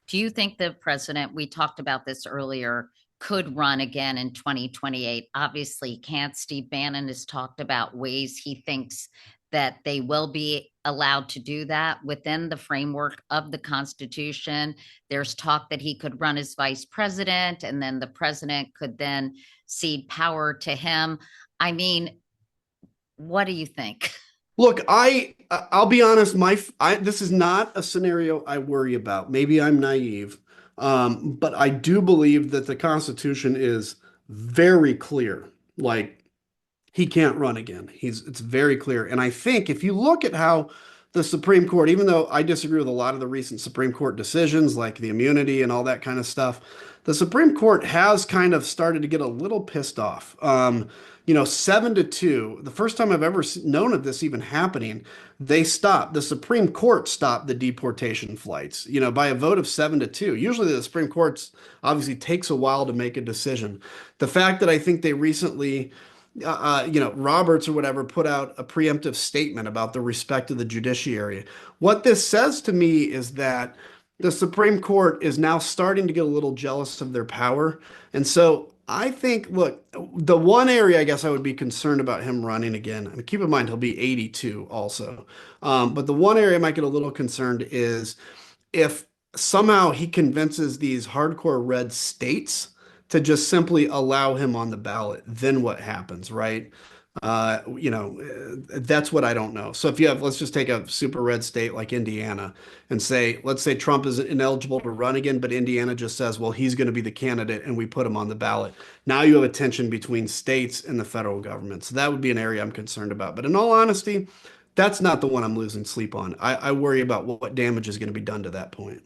Do you think the president, we talked about this earlier, could run again in 2028? Obviously, can't. Steve Bannon has talked about ways he thinks that they will be allowed to do that within the framework of the Constitution. There's talk that he could run as vice president, and then the president could then cede power to him. I mean, what do you think? Look, I'll be honest, this is not a scenario I worry about. Maybe I'm naive, but I do believe that the Constitution is very clear. Like he can't run again. It's very clear. And I think if you look at how the Supreme Court, even though I disagree with a lot of the recent Supreme Court decisions, like the immunity and all that kind of stuff, the Supreme Court has kind of started to get a little pissed off. 7-2, the first time I've ever known of this even happening, the Supreme Court stopped the deportation flights, by a vote of 7-2. Usually the Supreme Court obviously takes a while to make a decision. The fact that I think they recently Roberts or whatever put out a preemptive statement about the respect of the judiciary. What this says to me is that the Supreme Court is now starting to get a little jealous of their power. And so I think, look, the one area I guess I would be concerned about him running again, I mean, keep in mind he'll be 82 also. But the one area I might get a little concerned is if somehow he convinces these hardcore red states to just simply allow him on the ballot, then what happens, right? That's what I don't know. So if you have, let's just take a super red state like Indiana and say, let's say Trump is ineligible to run again, but Indiana just says, well, he's going to be the candidate and we put him on the ballot. Now you have a tension between states and the federal government. So that would be an area I'm concerned about. But in all honesty, that's not the one I'm losing sleep on. I worry about what damage is going to be done to that point.